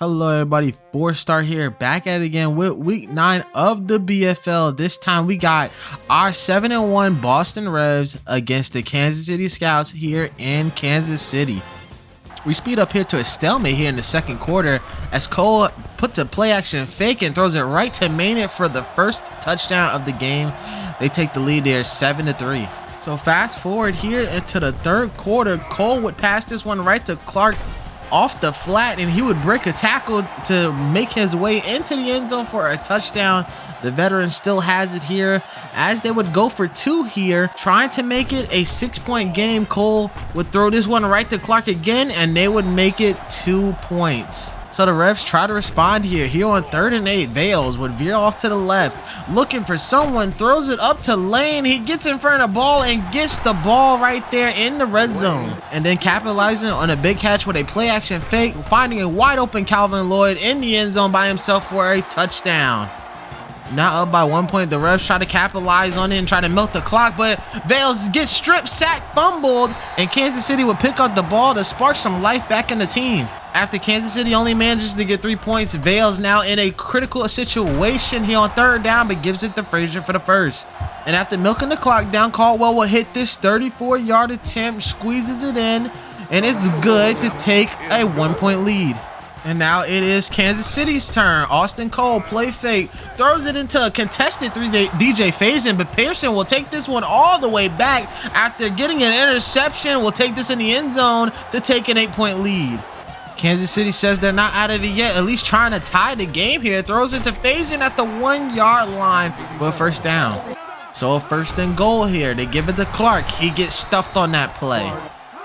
Hello everybody, 4-star here, back at it again with week 9 of the BFL. This time we got our 7-1 Boston Revs against the Kansas City Scouts here in Kansas City. We speed up here to a stalemate here in the second quarter as Cole puts a play action fake and throws it right to Maynard for the first touchdown of the game. They take the lead there 7-3. So fast forward here into the third quarter, Cole would pass this one right to Clark off the flat, and he would break a tackle to make his way into the end zone for a touchdown. The veteran still has it here as they would go for 2 here, trying to make it a 6-point game. Cole would throw this one right to Clark again, and they would make it 2 points. So the refs try to respond here. Here on 3rd and 8, Vales would veer off to the left, looking for someone, throws it up to Lane. He gets in front of the ball and gets the ball right there in the red zone. And then capitalizing on a big catch with a play action fake, finding a wide open Calvin Lloyd in the end zone by himself for a touchdown. Now up by 1 point, the refs try to capitalize on it and try to milk the clock, but Vales gets stripped, sacked, fumbled, and Kansas City would pick up the ball to spark some life back in the team. After Kansas City only manages to get 3 points, Vales now in a critical situation here on 3rd down, but gives it to Frazier for the first. And after milking the clock down, Caldwell will hit this 34-yard attempt, squeezes it in, and it's good to take a 1-point lead. And now it is Kansas City's turn. Austin Cole, play fake, throws it into a contested DJ Faison, but Pearson will take this one all the way back after getting an interception. Will take this in the end zone to take an 8-point lead. Kansas City says they're not out of it yet, at least trying to tie the game here. Throws it to Faison at the 1-yard line for a first down. So a 1st and goal here. They give it to Clark. He gets stuffed on that play.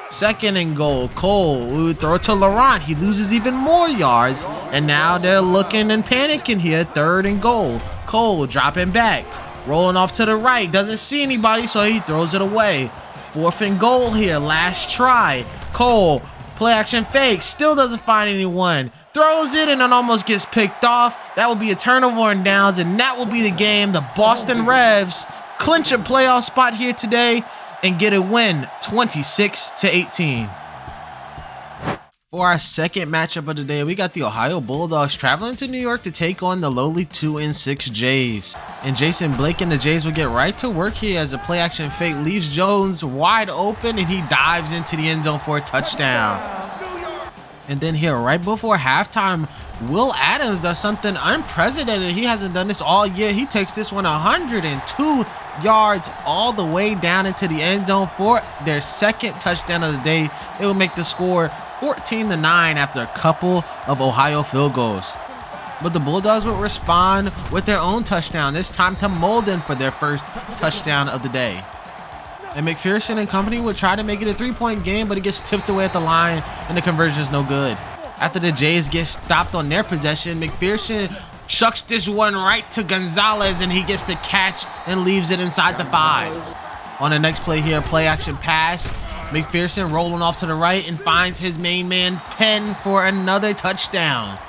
2nd and goal. Cole would throw it to Laurent. He loses even more yards, and now they're looking and panicking here. 3rd and goal. Cole dropping back, rolling off to the right, doesn't see anybody, so he throws it away. 4th and goal here, last try. Cole, play action fake, still doesn't find anyone, throws it and it almost gets picked off. That will be a turnover on downs, and that will be the game. The Boston Revs clinch a playoff spot here today and get a win 26-18. For our second matchup of the day, we got the Ohio Bulldogs traveling to New York to take on the lowly 2-6 Jays. And Jason Blake and the Jays will get right to work here as a play action fake leaves Jones wide open, and he dives into the end zone for a touchdown. And then here right before halftime, Will Adams does something unprecedented. He hasn't done this all year. He takes this one 102 yards all the way down into the end zone for their 2nd touchdown of the day. It will make the score 14-9 after a couple of Ohio field goals. But the Bulldogs will respond with their own touchdown, this time to Molden for their first touchdown of the day. And McPherson and company would try to make it a 3-point game, but it gets tipped away at the line, and the conversion is no good. After the Jays get stopped on their possession, McPherson chucks this one right to Gonzalez, and he gets the catch and leaves it inside the 5. On the next play here, play action pass. McPherson rolling off to the right and finds his main man Penn for another touchdown.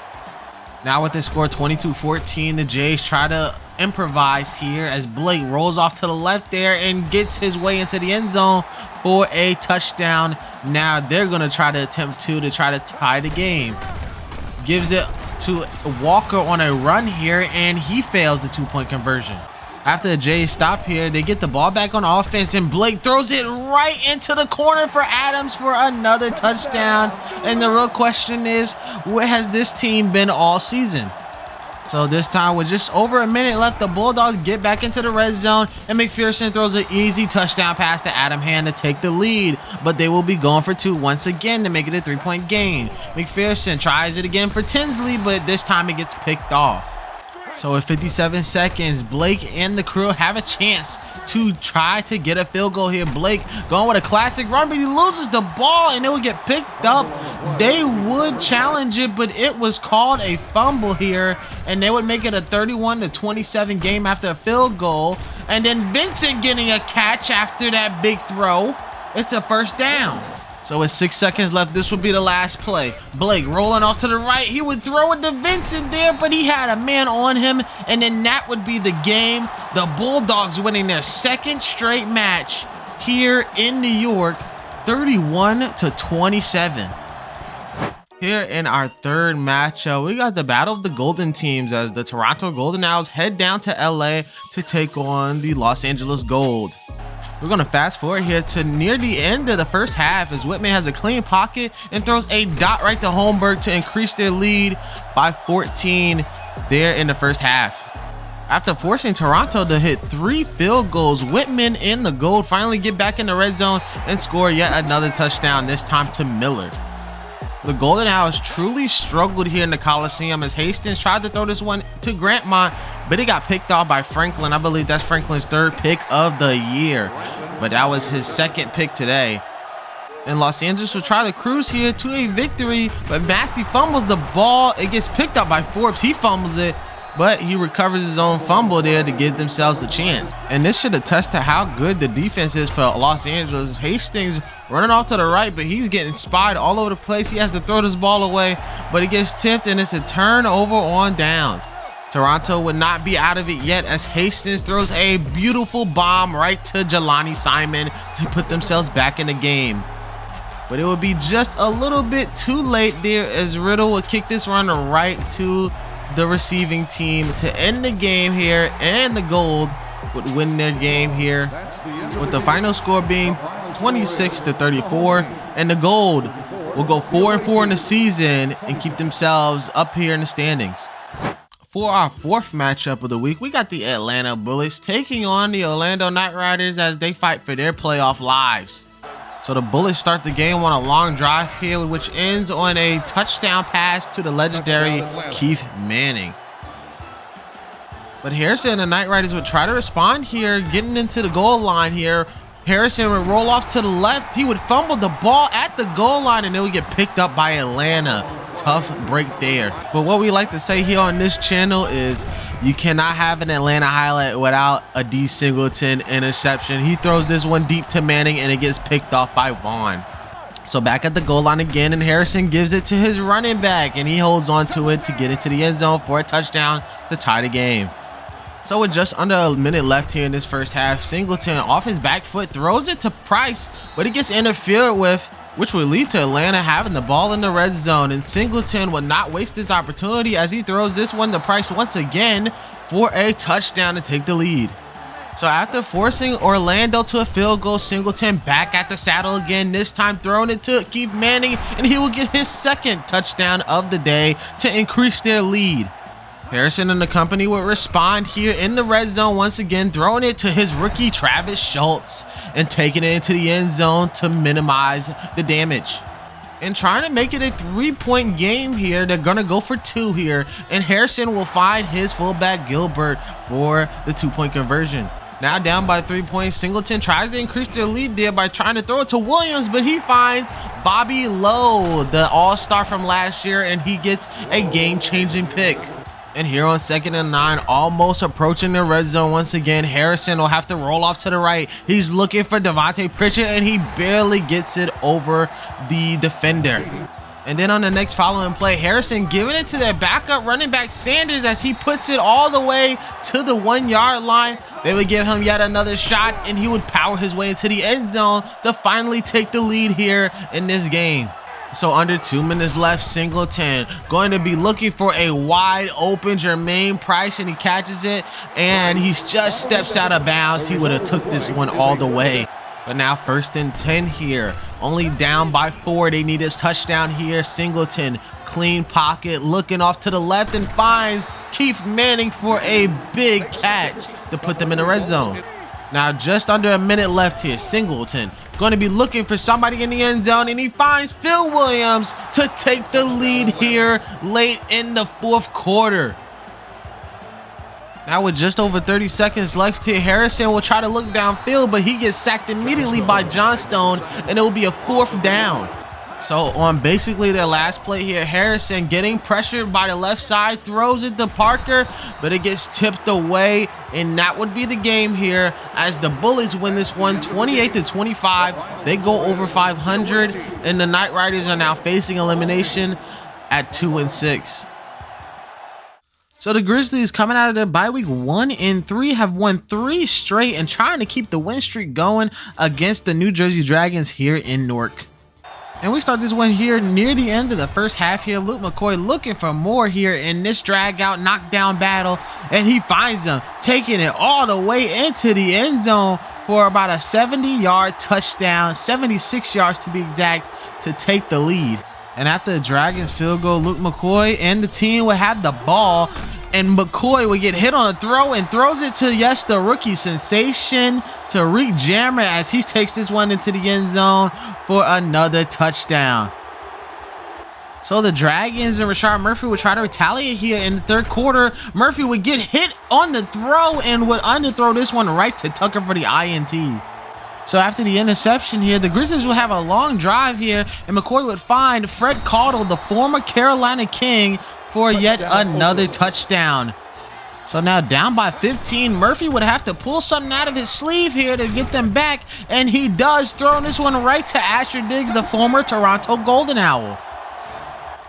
Now with the score 22-14, the Jays try to improvise here as Blake rolls off to the left there and gets his way into the end zone for a touchdown. Now they're going to try to attempt to try to tie the game. Gives it to Walker on a run here, and he fails the 2-point conversion. After the Jays stop here, they get the ball back on offense, and Blake throws it right into the corner for Adams for another touchdown. And the real question is, where has this team been all season? So this time, with just over a minute left, the Bulldogs get back into the red zone, and McPherson throws an easy touchdown pass to Adam Hand to take the lead. But they will be going for 2 once again to make it a 3-point game. McPherson tries it again for Tinsley, but this time it gets picked off. So with 57 seconds, Blake and the crew have a chance to try to get a field goal here. Blake going with a classic run, but he loses the ball, and it will get picked up. They would challenge it, but it was called a fumble here, and they would make it a 31-27 game after a field goal. And then Vincent getting a catch after that big throw. It's a 1st down. So with 6 seconds left, this would be the last play. Blake rolling off to the right. He would throw it to Vincent there, but he had a man on him, and then that would be the game. The Bulldogs winning their 2nd straight match here in New York, 31-27. Here in our third matchup, we got the battle of the golden teams as the Toronto Golden Owls head down to LA to take on the Los Angeles Gold. We're going to fast forward here to near the end of the first half as Whitman has a clean pocket and throws a dot right to Holmberg to increase their lead by 14 there in the first half. After forcing Toronto to hit 3 field goals, Whitman and the Gold finally get back in the red zone and score yet another touchdown, this time to Miller. The Golden Owls truly struggled here in the Coliseum as Hastings tried to throw this one to Grantmont, but it got picked off by Franklin. I believe that's Franklin's 3rd pick of the year, but that was his 2nd pick today. And Los Angeles will try to cruise here to a victory, but Massey fumbles the ball. It gets picked up by Forbes. He fumbles it, but he recovers his own fumble there to give themselves a chance. And this should attest to how good the defense is for Los Angeles. Hastings running off to the right, but he's getting spied all over the place. He has to throw this ball away, but it gets tipped and it's a turnover on downs. Toronto would not be out of it yet as Hastings throws a beautiful bomb right to Jelani Simon to put themselves back in the game. But it would be just a little bit too late there as Riddle would kick this run right to the receiving team to end the game here, and the Gold would win their game here with the final score being 26-34, and the Gold will go 4-4 in the season and keep themselves up here in the standings. For our 4th matchup of the week, we got the Atlanta Bullets taking on the Orlando Knight Riders as they fight for their playoff lives. So the Bullets start the game on a long drive here, which ends on a touchdown pass to the legendary Keith Manning. But Harrison and the Knight Riders would try to respond here, getting into the goal line here. Harrison would roll off to the left. He would fumble the ball at the goal line, and it would get picked up by Atlanta. Tough break there. But what we like to say here on this channel is you cannot have an Atlanta highlight without a D Singleton interception. He throws this one deep to Manning, and it gets picked off by Vaughn. So back at the goal line again, and Harrison gives it to his running back, and he holds on to it to get into the end zone for a touchdown to tie the game. So with just under a minute left here in this first half, Singleton off his back foot throws it to Price, but it gets interfered with, which would lead to Atlanta having the ball in the red zone, and Singleton would not waste this opportunity as he throws this one to Price once again for a touchdown to take the lead. So after forcing Orlando to a field goal, Singleton back at the saddle again, this time throwing it to Keith Manning, and he will get his 2nd touchdown of the day to increase their lead. Harrison and the company would respond here in the red zone once again, throwing it to his rookie Travis Schultz and taking it into the end zone to minimize the damage. And trying to make it a 3-point game here, they're gonna go for 2 here, and Harrison will find his fullback Gilbert for the 2-point conversion. Now down by 3 points, Singleton tries to increase their lead there by trying to throw it to Williams, but he finds Bobby Lowe, the all-star from last year, and he gets a game-changing pick. And here on 2nd and 9, almost approaching the red zone once again, Harrison will have to roll off to the right. He's looking for Devontae Pritchard, and he barely gets it over the defender. And then on the next following play, Harrison giving it to their backup running back Sanders as he puts it all the way to the 1-yard line. They would give him yet another shot, and he would power his way into the end zone to finally take the lead here in this game. So under 2 minutes left, Singleton going to be looking for a wide open Jermaine Price, and he catches it, and he just steps out of bounds. He would have took this one all the way. But now 1st and 10 here, only down by 4. They need his touchdown here. Singleton, clean pocket, looking off to the left, and finds Keith Manning for a big catch to put them in the red zone. Now just under a minute left here, Singleton going to be looking for somebody in the end zone, and he finds Phil Williams to take the lead here late in the 4th quarter. Now with just over 30 seconds left here, Harrison will try to look downfield, but he gets sacked immediately by Johnstone, and it will be a 4th down. So on basically their last play here, Harrison getting pressured by the left side, throws it to Parker, but it gets tipped away, and that would be the game here as the Bullets win this one 28-25. They go over 500, and the Knight Riders are now facing elimination at 2-6. So the Grizzlies, coming out of their bye week 1-3, have won 3 straight and trying to keep the win streak going against the New Jersey Dragons here in Newark. And we start this one here near the end of the first half here. Luke McCoy looking for more here in this drag out knockdown battle. And he finds him, taking it all the way into the end zone for about a 70-yard touchdown, 76 yards to be exact, to take the lead. And after the Dragons field goal, Luke McCoy and the team would have the ball. And McCoy would get hit on a throw and throws it to, yes, the rookie sensation, Tariq Jammer, as he takes this one into the end zone for another touchdown. So the Dragons and Rashard Murphy would try to retaliate here in the third quarter. Murphy would get hit on the throw and would underthrow this one right to Tucker for the INT. So after the interception here, the Grizzlies would have a long drive here, and McCoy would find Fred Caudle, the former Carolina King, for yet another touchdown. So now down by 15, Murphy would have to pull something out of his sleeve here to get them back, and he does, throwing this one right to Asher Diggs, the former Toronto Golden Owl.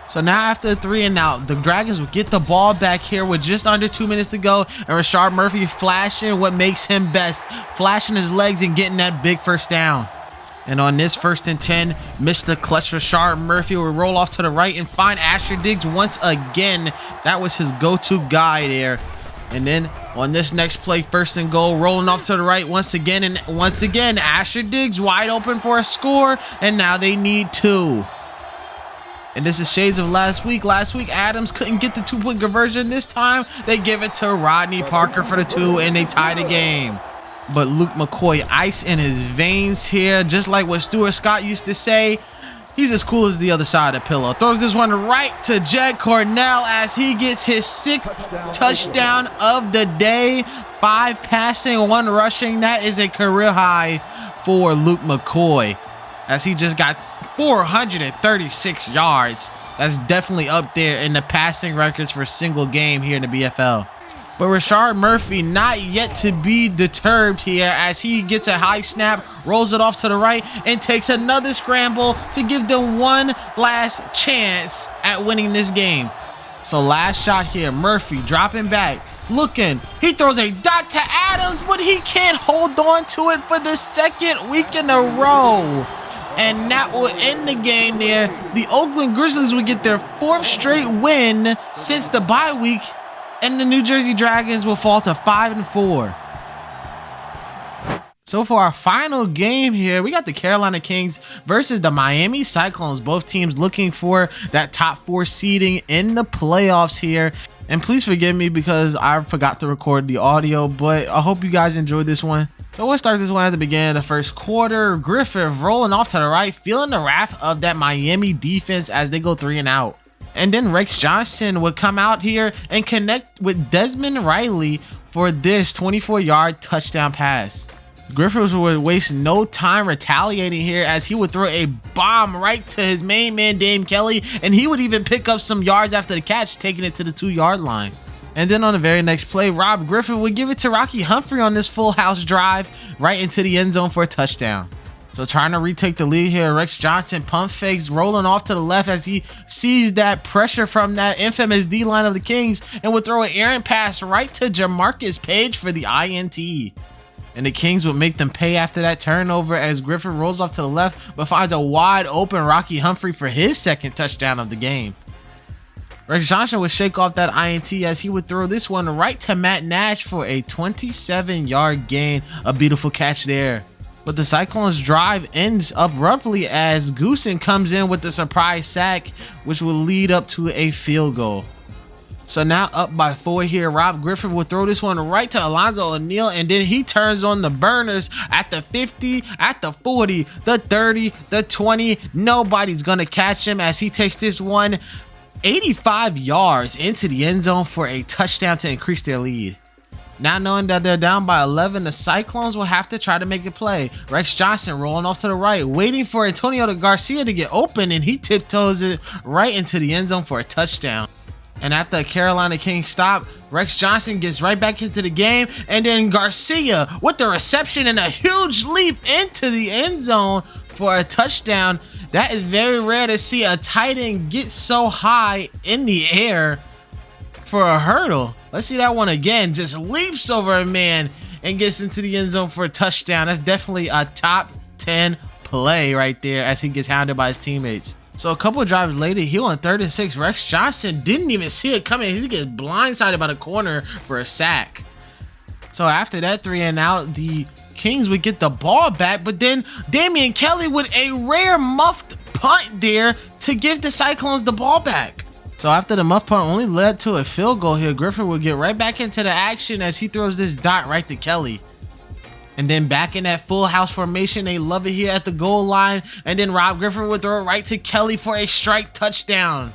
So now after 3 and out, the Dragons would get the ball back here with just under 2 minutes to go, and Rashard Murphy flashing what makes him best, flashing his legs and getting that big first down. And on this 1st and 10, Mr. Clutch Rashard Murphy will roll off to the right and find Asher Diggs once again. That was his go-to guy there. And then on this next play, 1st and goal, rolling off to the right once again. And once again, Asher Diggs wide open for a score. And now they need 2. And this is shades of last week. Last week, Adams couldn't get the 2-point conversion. This time, they give it to Rodney Parker for the 2, and they tie the game. But Luke McCoy, ice in his veins here, just like what Stuart Scott used to say. He's as cool as the other side of the pillow. Throws this one right to Jed Cornell as he gets his 6th touchdown of the day. 5 passing, 1 rushing. That is a career high for Luke McCoy, as he just got 436 yards. That's definitely up there in the passing records for a single game here in the BFL. But Rashard Murphy not yet to be deterred here, as he gets a high snap, rolls it off to the right, and takes another scramble to give them one last chance at winning this game. So last shot here, Murphy dropping back, looking. He throws a dot to Adams, but he can't hold on to it for the 2nd week in a row. And that will end the game there. The Oakland Grizzlies would get their 4th straight win since the bye week, and the New Jersey Dragons will fall to 5-4. So for our final game here, we got the Carolina Kings versus the Miami Cyclones. Both teams looking for that top 4 seeding in the playoffs here. And please forgive me because I forgot to record the audio, but I hope you guys enjoyed this one. So we'll start this one at the beginning of the first quarter. Griffith rolling off to the right, feeling the wrath of that Miami defense as they go 3 and out. And then Rex Johnson would come out here and connect with Desmond Riley for this 24-yard touchdown pass. Griffiths would waste no time retaliating here, as he would throw a bomb right to his main man, Dame Kelly, and he would even pick up some yards after the catch, taking it to the 2-yard line. And then on the very next play, Rob Griffin would give it to Rocky Humphrey on this full house drive right into the end zone for a touchdown. So trying to retake the lead here, Rex Johnson pump fakes, rolling off to the left as he sees that pressure from that infamous D-line of the Kings, and would throw an errant pass right to Jamarcus Page for the INT. And the Kings would make them pay after that turnover, as Griffin rolls off to the left but finds a wide open Rocky Humphrey for his 2nd touchdown of the game. Rex Johnson would shake off that INT as he would throw this one right to Matt Nash for a 27-yard gain. A beautiful catch there. But the Cyclones' drive ends abruptly as Goosen comes in with the surprise sack, which will lead up to a field goal. So now up by 4 here, Rob Griffin will throw this one right to Alonzo O'Neal, and then he turns on the burners at the 50, at the 40, the 30, the 20. Nobody's going to catch him as he takes this one 85 yards into the end zone for a touchdown to increase their lead. Now knowing that they're down by 11, the Cyclones will have to try to make a play. Rex Johnson rolling off to the right, waiting for Antonio Garcia to get open, and he tiptoes it right into the end zone for a touchdown. And after a Carolina Kings stop, Rex Johnson gets right back into the game, and then Garcia with the reception and a huge leap into the end zone for a touchdown. That is very rare to see a tight end get so high in the air for a hurdle. Let's see that one again. Just leaps over a man and gets into the end zone for a touchdown. That's definitely a top 10 play right there as he gets hounded by his teammates. So a couple of drives later, he on 3rd and 6. Rex Johnson didn't even see it coming. He gets blindsided by the corner for a sack. So after that 3 and out, the Kings would get the ball back, but then Damian Kelly with a rare muffed punt there to give the Cyclones the ball back. So after the muff punt only led to a field goal here, Griffin would get right back into the action as he throws this dot right to Kelly. And then back in that full house formation, they love it here at the goal line. And then Rob Griffin would throw it right to Kelly for a strike touchdown.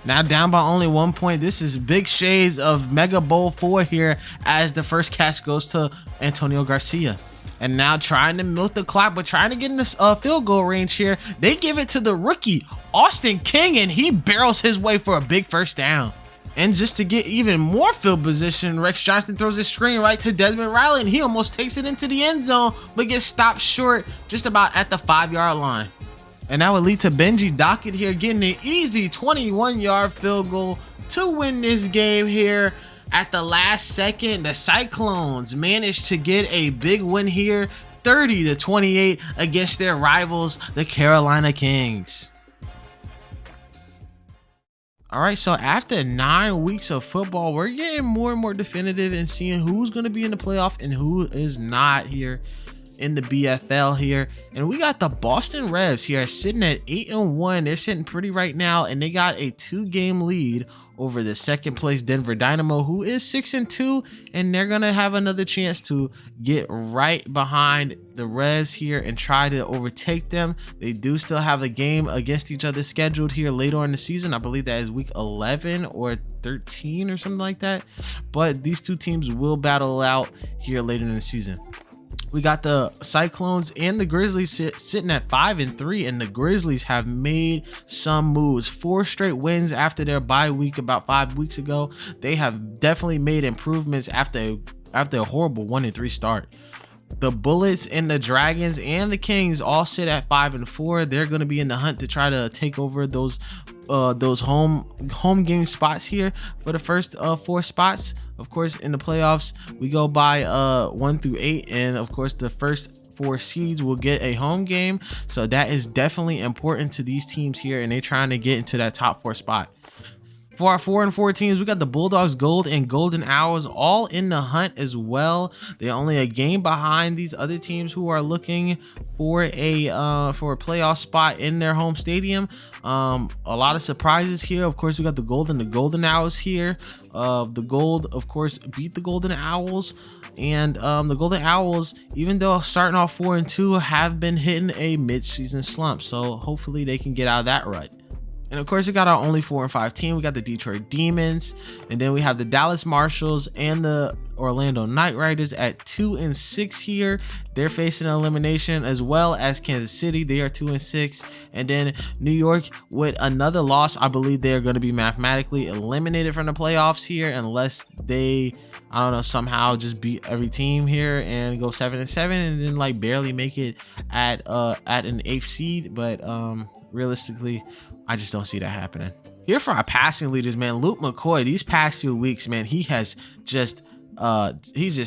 Now down by only 1 point. This is big shades of Mega Bowl 4 here as the first catch goes to Antonio Garcia. And now trying to milk the clock, but trying to get in this field goal range here. They give it to the rookie, Austin King, and he barrels his way for a big first down. And just to get even more field position, Rex Johnson throws a screen right to Desmond Riley, and he almost takes it into the end zone, but gets stopped short just about at the 5-yard line. And that would lead to Benji Dockett here getting an easy 21-yard field goal to win this game here. At the last second, the Cyclones managed to get a big win here, 30-28 against their rivals, the Carolina Kings. All right, so after 9 weeks of football, we're getting more and more definitive and seeing who's going to be in the playoff and who is not here in the BFL here. And we got the Boston Revs here sitting at 8-1. They're sitting pretty right now, and they got a 2-game lead over the second place Denver Dynamo, who is 6-2, and they're gonna have another chance to get right behind the Revs here and try to overtake them. They do still have a game against each other scheduled here later in the season. I believe that is week 11 or 13 or something like that, but these two teams will battle out here later in the season. We got the Cyclones and the Grizzlies sitting at 5-3, and the Grizzlies have made some moves. 4 straight wins after their bye week about 5 weeks ago. They have definitely made improvements after a horrible 1-3 start. The Bullets and the Dragons and the Kings all sit at 5-4. They're going to be in the hunt to try to take over those home game spots here for the first 4 spots. Of course, in the playoffs, we go by 1 through 8, and of course the first 4 seeds will get a home game. So that is definitely important to these teams here, and they're trying to get into that top 4 spot. For our 4-4 teams, we got the Bulldogs Gold and Golden Hours all in the hunt as well. They're only a game behind these other teams who are looking for a playoff spot in their home stadium. A lot of surprises here. Of course, we got the Gold and the Golden Owls here. The Gold, of course, beat the Golden Owls. And the Golden Owls, even though starting off 4-2, have been hitting a mid-season slump. So hopefully they can get out of that rut. And of course, we got our only 4-5 team. We got the Detroit Demons, and then we have the Dallas Marshals and the Orlando Knight Riders at 2-6 here. They're facing elimination, as well as Kansas City. They are 2-6, and then New York with another loss. I believe they are going to be mathematically eliminated from the playoffs here unless they, I don't know, somehow just beat every team here and go 7-7 and then like barely make it at an 8th seed. But realistically, I just don't see that happening. Here for our passing leaders, man, Luke McCoy, these past few weeks, man, he just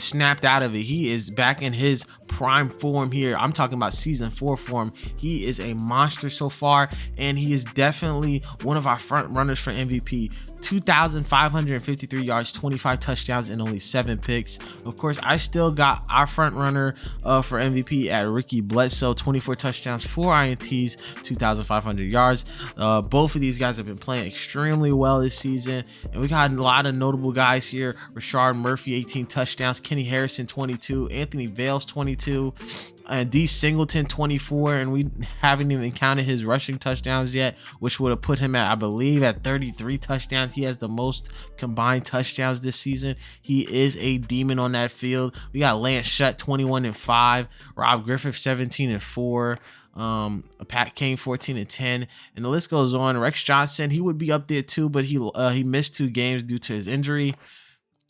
snapped out of it. He is back in his prime form here. I'm talking about season 4 form. He is a monster so far, and he is definitely one of our front runners for MVP. 2,553 yards, 25 touchdowns, and only 7 picks. Of course, I still got our front runner for MVP at Ricky Bledsoe, 24 touchdowns, 4 INTs, 2,500 yards. Both of these guys have been playing extremely well this season, and we got a lot of notable guys here. Rashard Murphy, 18 touchdowns, Kenny Harrison, 22, Anthony Vales, 22, and D Singleton, 24, and we haven't even counted his rushing touchdowns yet, which would have put him at, I believe, at 33 touchdowns. He has the most combined touchdowns this season. He is a demon on that field. We got Lance Shutt, 21-5, Rob Griffith, 17-4, Pat King, 14-10, and the list goes on. Rex Johnson, he would be up there too, but he missed 2 games due to his injury.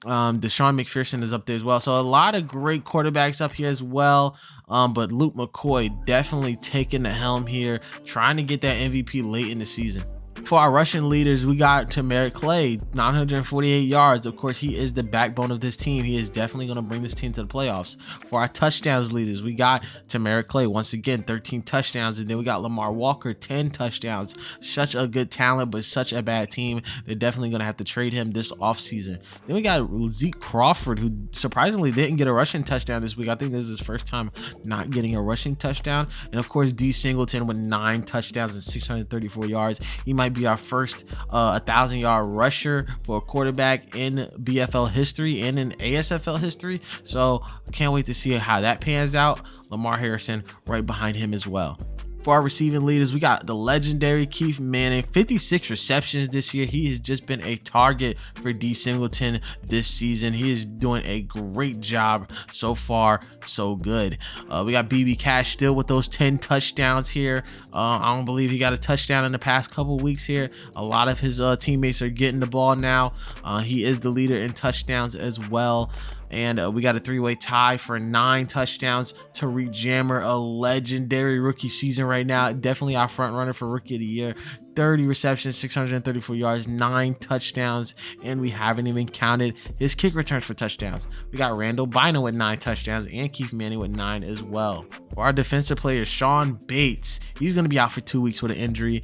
Deshaun McPherson is up there as well. So a lot of great quarterbacks up here as well. But Luke McCoy definitely taking the helm here, trying to get that MVP late in the season. For our rushing leaders, we got Tamarick Clay, 948 yards. Of course, he is the backbone of this team. He is definitely going to bring this team to the playoffs. For our touchdowns leaders, we got Tamarick Clay, once again, 13 touchdowns. And then we got Lamar Walker, 10 touchdowns. Such a good talent, but such a bad team. They're definitely going to have to trade him this offseason. Then we got Zeke Crawford, who surprisingly didn't get a rushing touchdown this week. I think this is his first time not getting a rushing touchdown. And of course, D Singleton with 9 touchdowns and 634 yards. He might be our first 1,000-yard rusher for a quarterback in BFL history and in ASFL history. So can't wait to see how that pans out. Lamar Harrison right behind him as well. For our receiving leaders, we got the legendary Keith Manning, 56 receptions this year. He has just been a target for D Singleton this season. He is doing a great job so far, so good. We got BB Cash still with those 10 touchdowns here. I don't believe he got a touchdown in the past couple weeks here. A lot of his teammates are getting the ball now. He is the leader in touchdowns as well. And we got a 3-way tie for 9 touchdowns. Tariq Jammer, a legendary rookie season right now. Definitely our front runner for rookie of the year. 30 receptions, 634 yards, 9 touchdowns, and we haven't even counted his kick returns for touchdowns. We got Randall Bynum with 9 touchdowns and Keith Manning with 9 as well. For our defensive player, Sean Bates, he's going to be out for 2 weeks with an injury.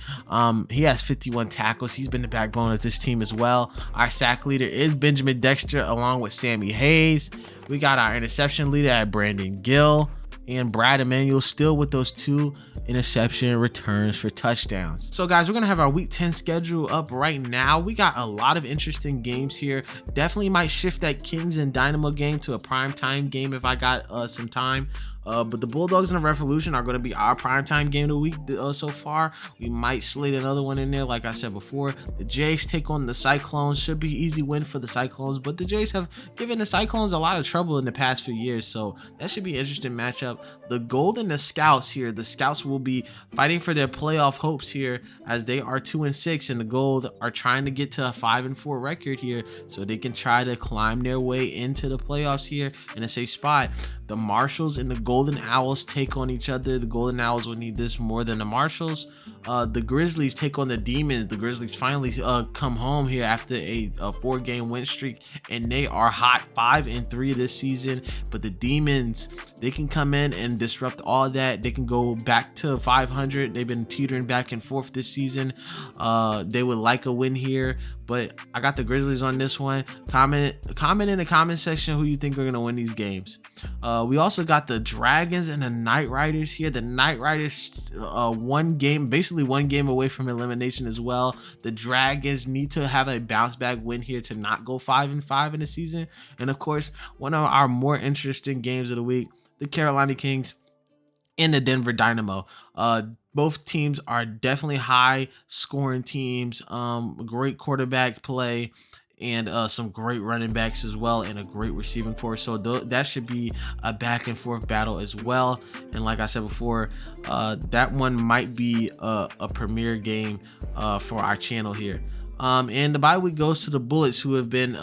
He has 51 tackles. He's been the backbone of this team as well. Our sack leader is Benjamin Dexter along with Sammy Hayes. We got our interception leader at Brandon Gill. And Brad Emanuel still with those 2 interception returns for touchdowns. So guys, we're gonna have our week 10 schedule up right now. We got a lot of interesting games here. Definitely might shift that Kings and Dynamo game to a primetime game if I got some time. But the Bulldogs and the Revolution are going to be our primetime game of the week so far. We might slate another one in there, like I said before. The Jays take on the Cyclones. Should be easy win for the Cyclones, but the Jays have given the Cyclones a lot of trouble in the past few years, so that should be an interesting matchup. The Gold and the Scouts here. The Scouts will be fighting for their playoff hopes here as they are 2-6, and the Gold are trying to get to a 5-4 record here so they can try to climb their way into the playoffs here in a safe spot. The Marshals and the Golden Owls take on each other. The Golden Owls will need this more than the Marshals. The Grizzlies take on the Demons. The Grizzlies finally come home here after a 4-game win streak, and they are hot, 5-3 this season. But the Demons, they can come in and disrupt all that. They can go back to 500. They've been teetering back and forth this season. They would like a win here, but I got the Grizzlies on this one. Comment in the comment section who you think are gonna win these games. We also got the Dragons and the Knight Riders here. The Knight Riders, basically one game away from elimination as well. The Dragons need to have a bounce back win here to not go 5-5 in the season. And of course, one of our more interesting games of the week, the Carolina Kings and the Denver Dynamo. Both teams are definitely high scoring teams. Great quarterback play and some great running backs as well, and a great receiving core. So that should be a back and forth battle as well. And like I said before, that one might be a premier game for our channel here. And the bye week goes to the Bullets, who have been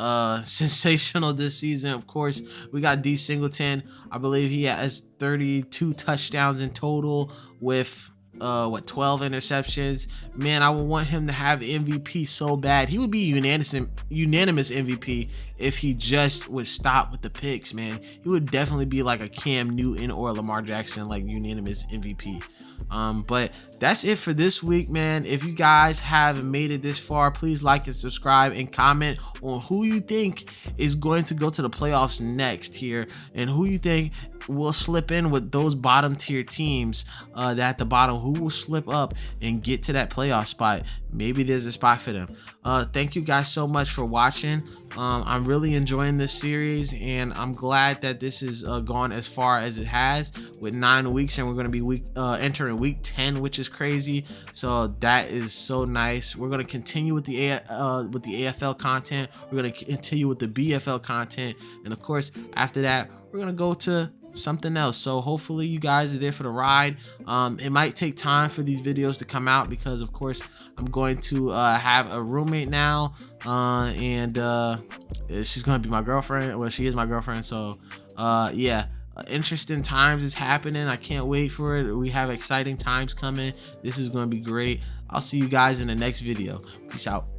sensational this season. Of course, we got D Singleton. I believe he has 32 touchdowns in total with 12 interceptions. Man, I would want him to have MVP so bad. He would be unanimous MVP if he just would stop with the picks, man. He would definitely be like a Cam Newton or Lamar Jackson, like unanimous MVP. But that's it for this week, man. If you guys have made it this far, please like and subscribe and comment on who you think is going to go to the playoffs next here, and who you think will slip in with those bottom tier teams that at the bottom, who will slip up and get to that playoff spot. Maybe there's a spot for them. Thank you guys so much for watching. I'm really enjoying this series, and I'm glad that this has gone as far as it has with 9 weeks, and we're going to be entering week 10, which is crazy. So that is so nice. We're going to continue with the AFL content. We're going to continue with the BFL content, and of course after that we're going to go to something else. So hopefully you guys are there for the ride. It might take time for these videos to come out because of course I'm going to have a roommate now, and she's going to be my girlfriend. Well, she is my girlfriend, so yeah. Interesting times is happening. I can't wait for it. We have exciting times coming. This is going to be great. I'll see you guys in the next video. Peace out.